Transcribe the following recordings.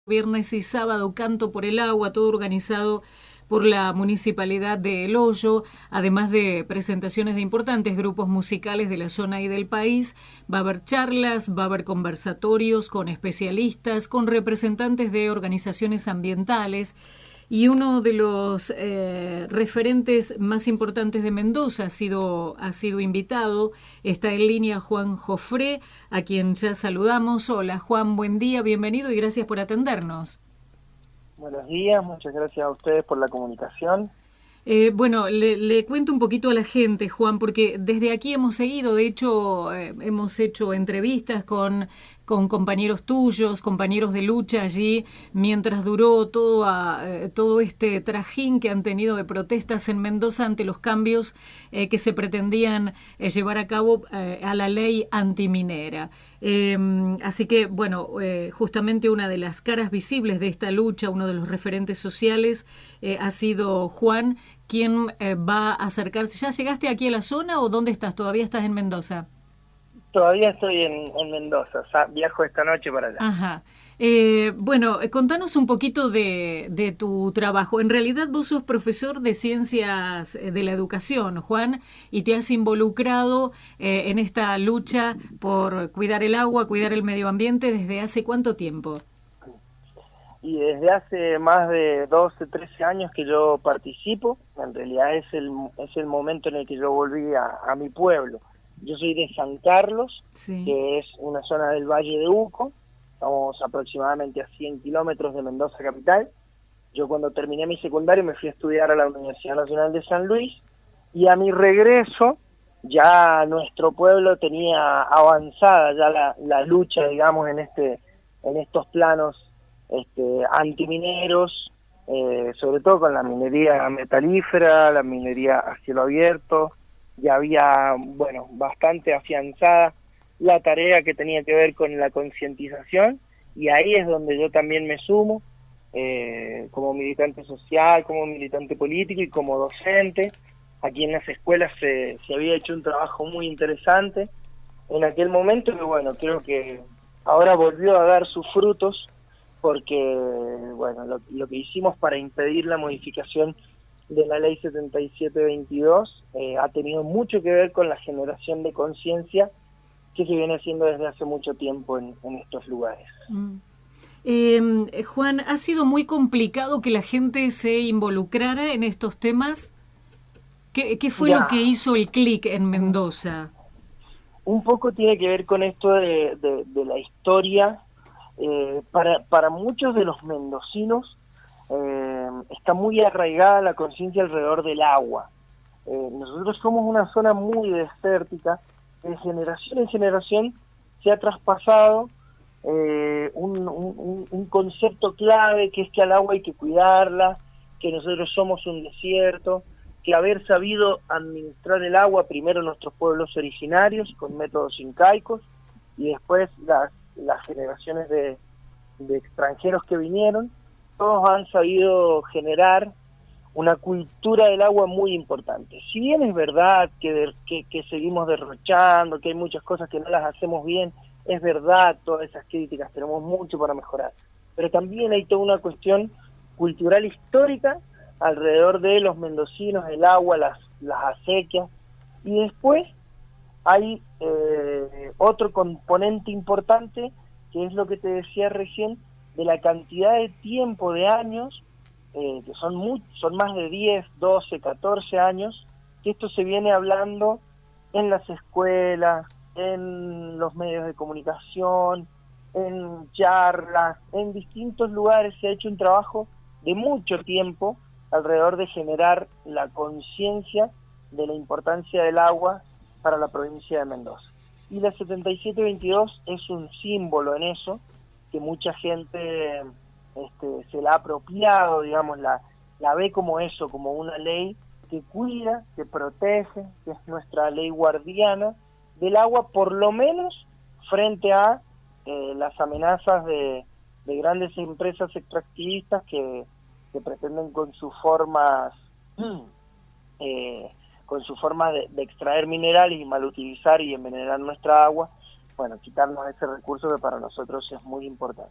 Viernes y sábado Canto por el Agua, todo organizado por la Municipalidad de El Hoyo, además de presentaciones de importantes grupos musicales de la zona y del país. Va a haber charlas, va a haber conversatorios con especialistas, con representantes de organizaciones ambientales. Y uno de los referentes más importantes de Mendoza ha sido invitado. Está en línea Juan Jofré, a quien ya saludamos. Hola Juan, buen día, bienvenido y gracias por atendernos. Buenos días, muchas gracias a ustedes por la comunicación. Bueno, le cuento un poquito a la gente, Juan, porque desde aquí hemos seguido, de hecho, hemos hecho entrevistas con compañeros tuyos, compañeros de lucha allí, mientras duró todo este trajín que han tenido de protestas en Mendoza ante los cambios que se pretendían llevar a cabo a la ley antiminera. Así que, bueno, justamente una de las caras visibles de esta lucha, uno de los referentes sociales, ha sido Juan, quien va a acercarse. ¿Ya llegaste aquí a la zona o dónde estás? ¿Todavía estás en Mendoza? Todavía estoy en Mendoza, viajo esta noche para allá. Ajá. Bueno, contanos un poquito de tu trabajo. En realidad vos sos profesor de ciencias de la educación, Juan, y te has involucrado en esta lucha por cuidar el agua, cuidar el medio ambiente desde hace ¿cuánto tiempo? Y desde hace más de 12, 13 años que yo participo, en realidad es el momento en el que yo volví a mi pueblo. Yo soy de San Carlos, Sí. que es una zona del Valle de Uco, estamos aproximadamente a 100 kilómetros de Mendoza capital. Yo cuando terminé mi secundario me fui a estudiar a la Universidad Nacional de San Luis y a mi regreso ya nuestro pueblo tenía avanzada ya la lucha, digamos, en estos planos antimineros, sobre todo con la minería metalífera, la minería a cielo abierto. Ya había, bueno, bastante afianzada la tarea que tenía que ver con la concientización, y ahí es donde yo también me sumo, como militante social, como militante político y como docente. Aquí en las escuelas se había hecho un trabajo muy interesante en aquel momento, y bueno, creo que ahora volvió a dar sus frutos, porque bueno, lo que hicimos para impedir la modificación de la ley 7722 ha tenido mucho que ver con la generación de conciencia que se viene haciendo desde hace mucho tiempo en estos lugares. Mm. Juan, ¿ha sido muy complicado que la gente se involucrara en estos temas? ¿Qué fue lo que Ya, hizo el clic en Mendoza? un poco tiene que ver con esto de la historia. Para muchos de los mendocinos está muy arraigada la conciencia alrededor del agua. Nosotros somos una zona muy desértica, de generación en generación se ha traspasado un concepto clave, que es que al agua hay que cuidarla, que nosotros somos un desierto, que haber sabido administrar el agua primero nuestros pueblos originarios con métodos incaicos, y después las generaciones de extranjeros que vinieron, todos han sabido generar una cultura del agua muy importante. Si bien es verdad que seguimos derrochando, que hay muchas cosas que no las hacemos bien, es verdad todas esas críticas, tenemos mucho para mejorar, pero también hay toda una cuestión cultural histórica alrededor de los mendocinos, el agua, las acequias, y después hay otro componente importante, que es lo que te decía recién, de la cantidad de tiempo, de años, que son más de 10, 12, 14 años, que esto se viene hablando en las escuelas, en los medios de comunicación, en charlas, en distintos lugares se ha hecho un trabajo de mucho tiempo alrededor de generar la conciencia de la importancia del agua para la provincia de Mendoza. Y la 7722 es un símbolo en eso, que mucha gente se la ha apropiado, digamos, la ve como eso, como una ley que cuida, que protege, que es nuestra ley guardiana del agua, por lo menos frente a las amenazas de grandes empresas extractivistas que pretenden con sus formas con su forma de extraer minerales y malutilizar y envenenar nuestra agua, bueno, quitarnos ese recurso que para nosotros es muy importante.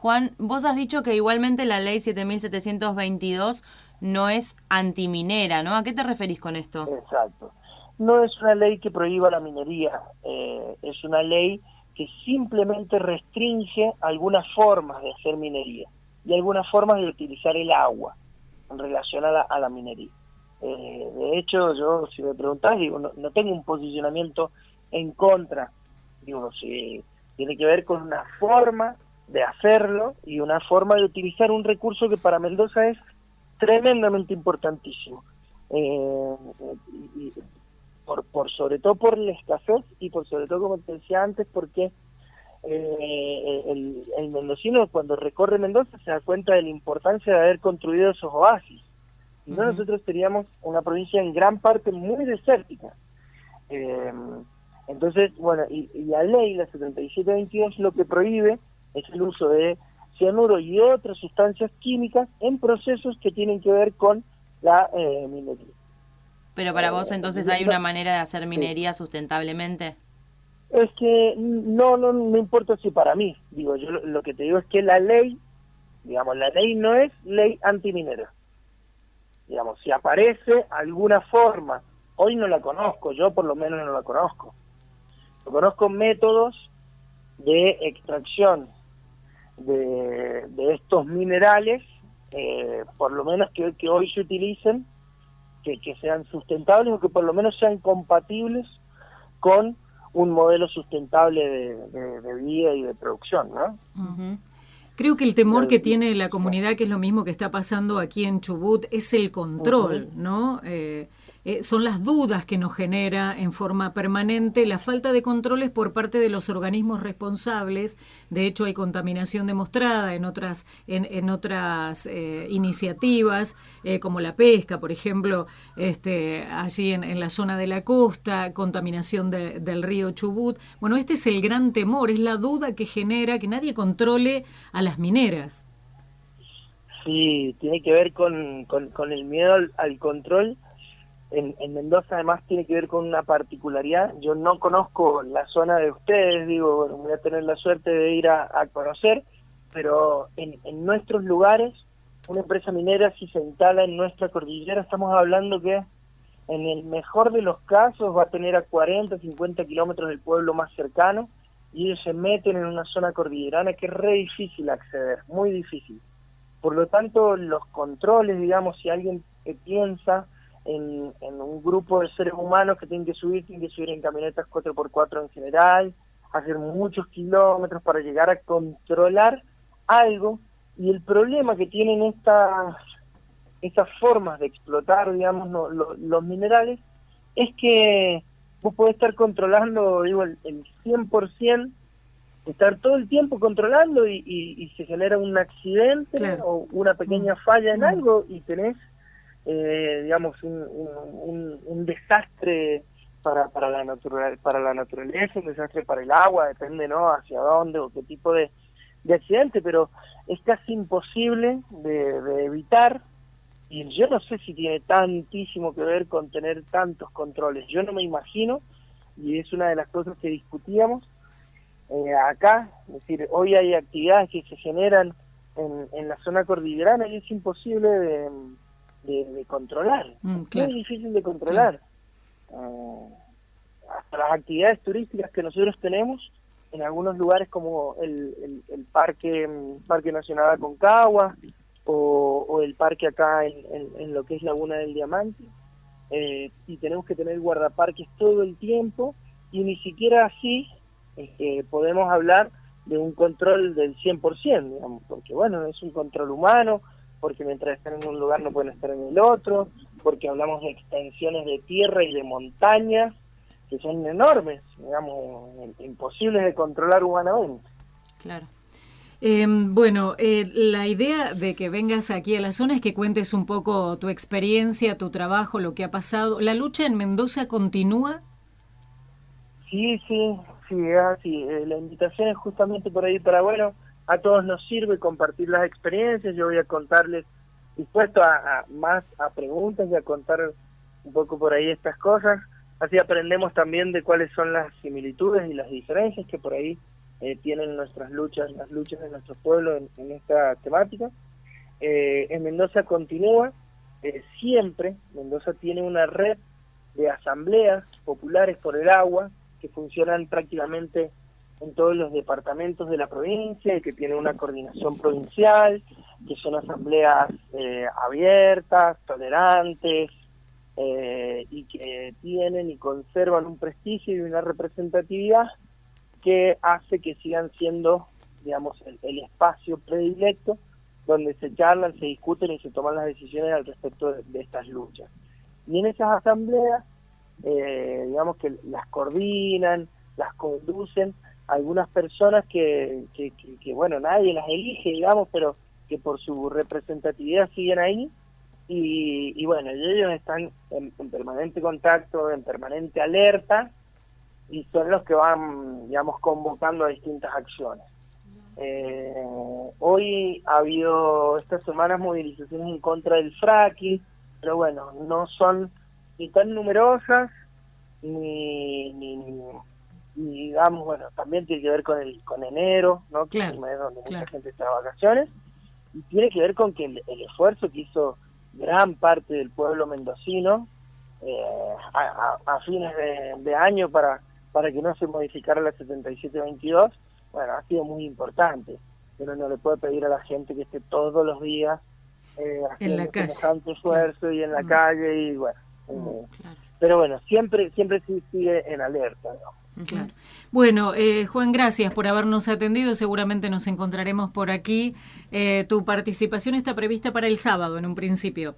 Juan, vos has dicho que igualmente la ley 7722 no es antiminera, ¿no? ¿A qué te referís con esto? Exacto. No es una ley que prohíba la minería, es una ley que simplemente restringe algunas formas de hacer minería y algunas formas de utilizar el agua en relación a la minería. De hecho, yo, si me preguntás, digo, no tengo un posicionamiento en contra. Digo, si tiene que ver con una forma de hacerlo y una forma de utilizar un recurso que para Mendoza es tremendamente importantísimo. Y por sobre todo por la escasez y por sobre todo, como te decía antes, porque el mendocino cuando recorre Mendoza se da cuenta de la importancia de haber construido esos oasis. Si no, nosotros teníamos una provincia en gran parte muy desértica. Entonces, bueno, y la ley, la 7722, lo que prohíbe es el uso de cianuro y otras sustancias químicas en procesos que tienen que ver con la minería. Pero para vos entonces hay una manera de hacer minería sustentablemente. Es que no importa si para mí, digo, yo lo que te digo es que la ley, digamos, la ley no es ley antiminera. Digamos, si aparece alguna forma, hoy no la conozco, yo por lo menos no la conozco. Yo conozco métodos de extracción de estos minerales, por lo menos que hoy se utilicen, que sean sustentables o que por lo menos sean compatibles con un modelo sustentable de vida y de producción, ¿no? Uh-huh. Creo que el temor que tiene la comunidad, que es lo mismo que está pasando aquí en Chubut, es el control, ¿no? Son las dudas que nos genera en forma permanente la falta de controles por parte de los organismos responsables. De hecho, hay contaminación demostrada en otras iniciativas, como la pesca, por ejemplo, allí en la zona de la costa, contaminación del río Chubut. Bueno, este es el gran temor, es la duda que genera que nadie controle a las mineras. Sí, tiene que ver con el miedo al control. En Mendoza además tiene que ver con una particularidad. Yo no conozco la zona de ustedes, digo, bueno, voy a tener la suerte de ir a conocer, pero en nuestros lugares, una empresa minera si se instala en nuestra cordillera, estamos hablando que en el mejor de los casos va a tener a 40, 50 kilómetros del pueblo más cercano, y ellos se meten en una zona cordillerana que es re difícil acceder, muy difícil. Por lo tanto, los controles, digamos, si alguien piensa en un grupo de seres humanos que tienen que subir en camionetas 4x4 en general, hacer muchos kilómetros para llegar a controlar algo, y el problema que tienen estas formas de explotar, digamos, los minerales, es que vos podés estar controlando, digo, el 100%, estar todo el tiempo controlando y se genera un accidente, claro, o una pequeña falla en algo y tenés, digamos, un desastre para la naturaleza, un desastre para el agua, depende, ¿no?, hacia dónde o qué tipo de accidente, pero es casi imposible de evitar. Y yo no sé si tiene tantísimo que ver con tener tantos controles. Yo no me imagino, y es una de las cosas que discutíamos acá. Es decir, hoy hay actividades que se generan en la zona cordillerana y es imposible de controlar. Claro. Es muy difícil de controlar. Claro. Hasta las actividades turísticas que nosotros tenemos en algunos lugares como el Parque Nacional Aconcagua, o el parque acá en lo que es Laguna del Diamante, y tenemos que tener guardaparques todo el tiempo, y ni siquiera así podemos hablar de un control del 100%, digamos, porque bueno, es un control humano, porque mientras están en un lugar no pueden estar en el otro, porque hablamos de extensiones de tierra y de montañas que son enormes, digamos, imposibles de controlar humanamente. Claro. Bueno, la idea de que vengas aquí a la zona es que cuentes un poco tu experiencia, tu trabajo, lo que ha pasado. ¿La lucha en Mendoza continúa? Sí, es así. La invitación es justamente por ahí para, bueno, a todos nos sirve compartir las experiencias. Yo voy a contarles, dispuesto más a preguntas y a contar un poco por ahí estas cosas. Así aprendemos también de cuáles son las similitudes y las diferencias que por ahí tienen nuestras luchas, las luchas de nuestro pueblo en esta temática. En Mendoza continúa, siempre Mendoza tiene una red de asambleas populares por el agua que funcionan prácticamente en todos los departamentos de la provincia y que tiene una coordinación provincial, que son asambleas abiertas, tolerantes, y que tienen y conservan un prestigio y una representatividad que hace que sigan siendo, digamos, el espacio predilecto donde se charlan, se discuten y se toman las decisiones al respecto de estas luchas. Y en esas asambleas, digamos que las coordinan, las conducen algunas personas que bueno, nadie las elige, digamos, pero que por su representatividad siguen ahí, y bueno, ellos están en permanente contacto, en permanente alerta, y son los que van, digamos, convocando a distintas acciones. Hoy ha habido estas semanas movilizaciones en contra del fracking, pero bueno, no son ni tan numerosas, ni digamos, bueno, también tiene que ver con enero, ¿no? Que es un mes donde mucha gente está de vacaciones, y tiene que ver con que el esfuerzo que hizo gran parte del pueblo mendocino a fines de año para que no se modificara la 7722, bueno, ha sido muy importante, pero no le puede pedir a la gente que esté todos los días haciendo semejante esfuerzo y en la calle, y bueno, pero bueno, siempre sí sigue en alerta, ¿no? Claro. Bueno, Juan, gracias por habernos atendido. Seguramente nos encontraremos por aquí. Tu participación está prevista para el sábado, en un principio.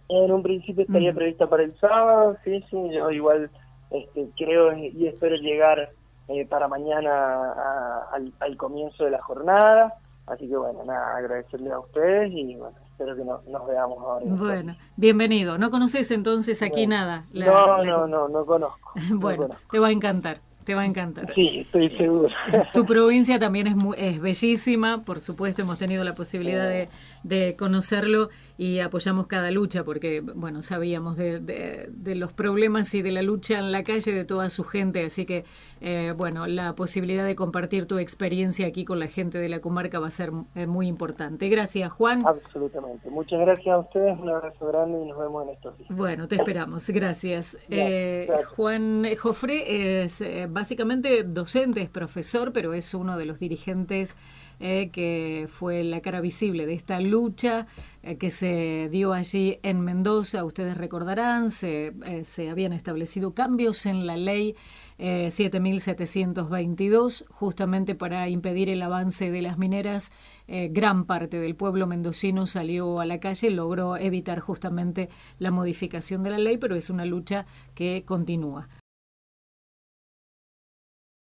En un principio estaría prevista para el sábado, sí, yo igual creo y espero llegar para mañana al comienzo de la jornada. Así que bueno, nada, agradecerles a ustedes y bueno, espero que nos veamos ahora. Bueno, bienvenido. ¿No conoces entonces aquí nada? No conozco. Bueno, no conozco. Te va a encantar. Te va a encantar. Sí, estoy seguro. Tu provincia también es bellísima, por supuesto, hemos tenido la posibilidad de conocerlo y apoyamos cada lucha porque, bueno, sabíamos de los problemas y de la lucha en la calle de toda su gente, así que, bueno, la posibilidad de compartir tu experiencia aquí con la gente de la comarca va a ser muy importante. Gracias, Juan. Absolutamente. Muchas gracias a ustedes, un abrazo grande y nos vemos en estos días. Bueno, te esperamos. Gracias. Gracias. Juan Jofré es básicamente docente, es profesor, pero es uno de los dirigentes que fue la cara visible de esta lucha que se dio allí en Mendoza. Ustedes recordarán, se habían establecido cambios en la ley 7.722, justamente para impedir el avance de las mineras. Gran parte del pueblo mendocino salió a la calle, logró evitar justamente la modificación de la ley, pero es una lucha que continúa.